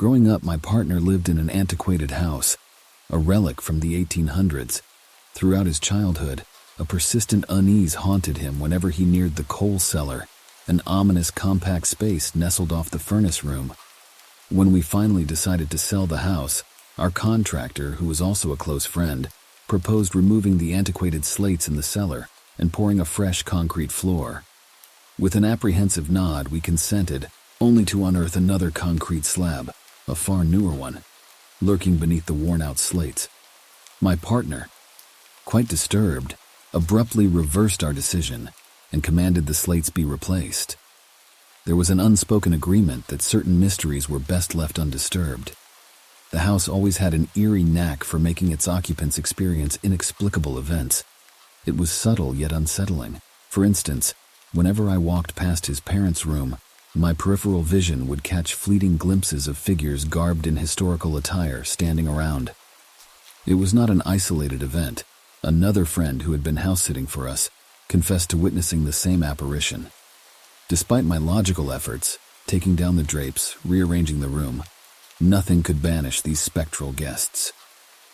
Growing up, my partner lived in an antiquated house, a relic from the 1800s. Throughout his childhood, a persistent unease haunted him whenever he neared the coal cellar, an ominous compact space nestled off the furnace room. When we finally decided to sell the house, our contractor, who was also a close friend, proposed removing the antiquated slates in the cellar and pouring a fresh concrete floor. With an apprehensive nod, we consented, only to unearth another concrete slab, a far newer one, lurking beneath the worn-out slates. My partner, quite disturbed, abruptly reversed our decision and commanded the slates be replaced. There was an unspoken agreement that certain mysteries were best left undisturbed. The house always had an eerie knack for making its occupants experience inexplicable events. It was subtle yet unsettling. For instance, whenever I walked past his parents' room, my peripheral vision would catch fleeting glimpses of figures garbed in historical attire standing around. It was not an isolated event. Another friend who had been house-sitting for us confessed to witnessing the same apparition. Despite my logical efforts, taking down the drapes, rearranging the room, nothing could banish these spectral guests.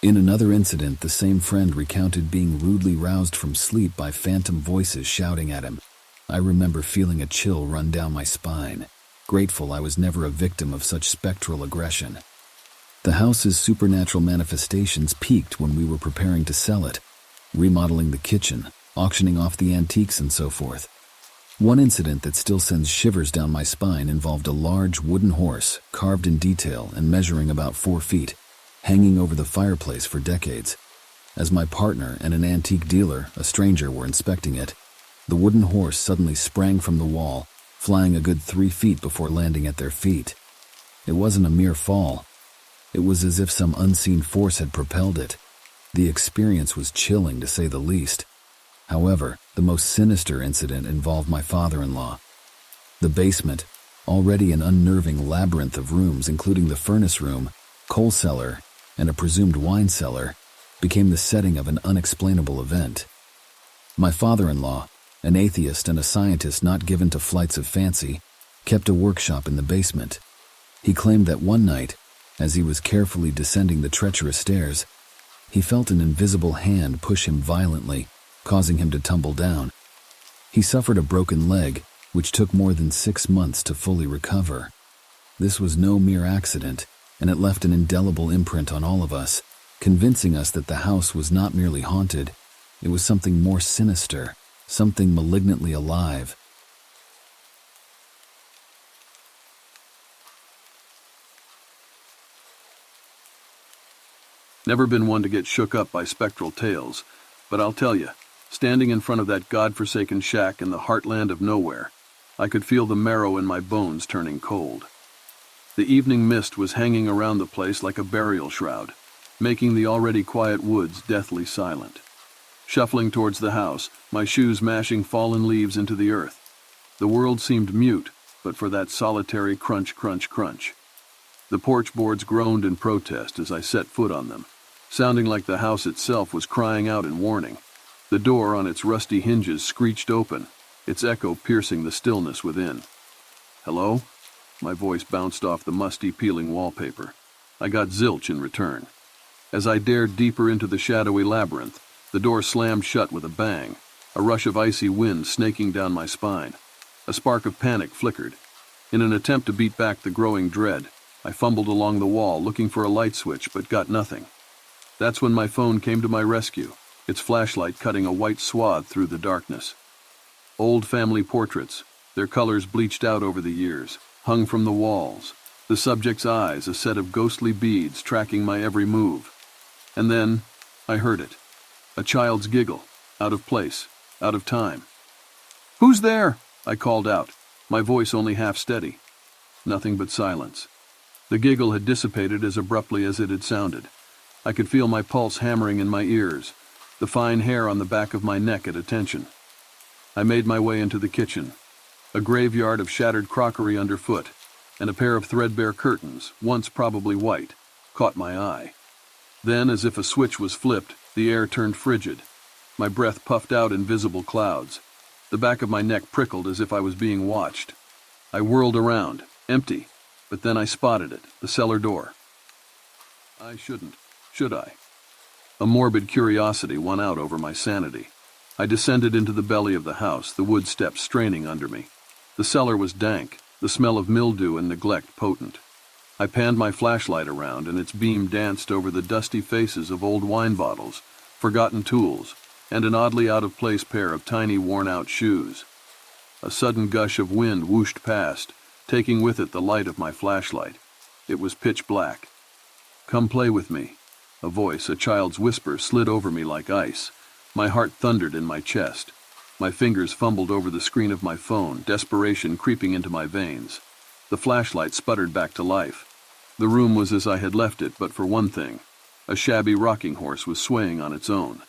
In another incident, the same friend recounted being rudely roused from sleep by phantom voices shouting at him. I remember feeling a chill run down my spine, grateful I was never a victim of such spectral aggression. The house's supernatural manifestations peaked when we were preparing to sell it, remodeling the kitchen, auctioning off the antiques, and so forth. One incident that still sends shivers down my spine involved a large wooden horse, carved in detail and measuring about 4 feet, hanging over the fireplace for decades. As my partner and an antique dealer, a stranger, were inspecting it, the wooden horse suddenly sprang from the wall, flying a good 3 feet before landing at their feet. It wasn't a mere fall. It was as if some unseen force had propelled it. The experience was chilling, to say the least. However, the most sinister incident involved my father-in-law. The basement, already an unnerving labyrinth of rooms including the furnace room, coal cellar, and a presumed wine cellar, became the setting of an unexplainable event. My father-in-law, an atheist and a scientist not given to flights of fancy, kept a workshop in the basement. He claimed that one night, as he was carefully descending the treacherous stairs, he felt an invisible hand push him violently, causing him to tumble down. He suffered a broken leg, which took more than 6 months to fully recover. This was no mere accident, and it left an indelible imprint on all of us, convincing us that the house was not merely haunted, it was something more sinister, something malignantly alive. Never been one to get shook up by spectral tales, but I'll tell you, standing in front of that godforsaken shack in the heartland of nowhere, I could feel the marrow in my bones turning cold. The evening mist was hanging around the place like a burial shroud, making the already quiet woods deathly silent. Shuffling towards the house, my shoes mashing fallen leaves into the earth, the world seemed mute, but for that solitary crunch, crunch, crunch. The porch boards groaned in protest as I set foot on them, sounding like the house itself was crying out in warning. The door on its rusty hinges screeched open, its echo piercing the stillness within. "Hello?" My voice bounced off the musty, peeling wallpaper. I got zilch in return. As I dared deeper into the shadowy labyrinth, the door slammed shut with a bang, a rush of icy wind snaking down my spine. A spark of panic flickered. In an attempt to beat back the growing dread, I fumbled along the wall looking for a light switch but got nothing. That's when my phone came to my rescue, its flashlight cutting a white swath through the darkness. Old family portraits, their colors bleached out over the years, hung from the walls, the subject's eyes a set of ghostly beads tracking my every move. And then I heard it. A child's giggle, out of place, out of time. "Who's there?" I called out, my voice only half steady. Nothing but silence. The giggle had dissipated as abruptly as it had sounded. I could feel my pulse hammering in my ears, the fine hair on the back of my neck at attention. I made my way into the kitchen. A graveyard of shattered crockery underfoot, and a pair of threadbare curtains, once probably white, caught my eye. Then, as if a switch was flipped, the air turned frigid. My breath puffed out in visible clouds. The back of my neck prickled as if I was being watched. I whirled around, empty. But then I spotted it, the cellar door. I shouldn't, should I? A morbid curiosity won out over my sanity. I descended into the belly of the house, the wood steps straining under me. The cellar was dank, the smell of mildew and neglect potent. I panned my flashlight around, and its beam danced over the dusty faces of old wine bottles, forgotten tools, and an oddly out-of-place pair of tiny worn-out shoes. A sudden gush of wind whooshed past, taking with it the light of my flashlight. It was pitch black. "Come play with me." A voice, a child's whisper, slid over me like ice. My heart thundered in my chest. My fingers fumbled over the screen of my phone, desperation creeping into my veins. The flashlight sputtered back to life. The room was as I had left it, but for one thing. A shabby rocking horse was swaying on its own.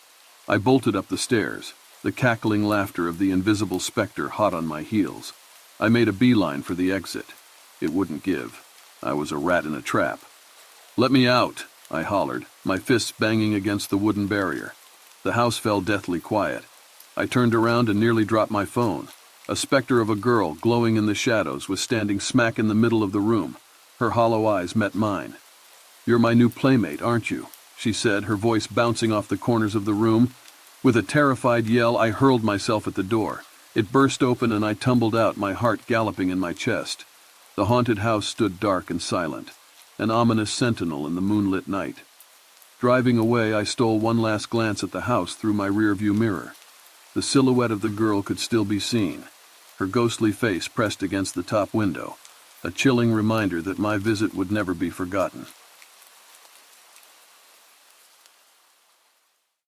I bolted up the stairs, the cackling laughter of the invisible specter hot on my heels. I made a beeline for the exit. It wouldn't give. I was a rat in a trap. "Let me out," I hollered, my fists banging against the wooden barrier. The house fell deathly quiet. I turned around and nearly dropped my phone. A specter of a girl, glowing in the shadows, was standing smack in the middle of the room. Her hollow eyes met mine. "You're my new playmate, aren't you?" she said, her voice bouncing off the corners of the room. With a terrified yell, I hurled myself at the door. It burst open and I tumbled out, my heart galloping in my chest. The haunted house stood dark and silent, an ominous sentinel in the moonlit night. Driving away, I stole one last glance at the house through my rearview mirror. The silhouette of the girl could still be seen, her ghostly face pressed against the top window, a chilling reminder that my visit would never be forgotten.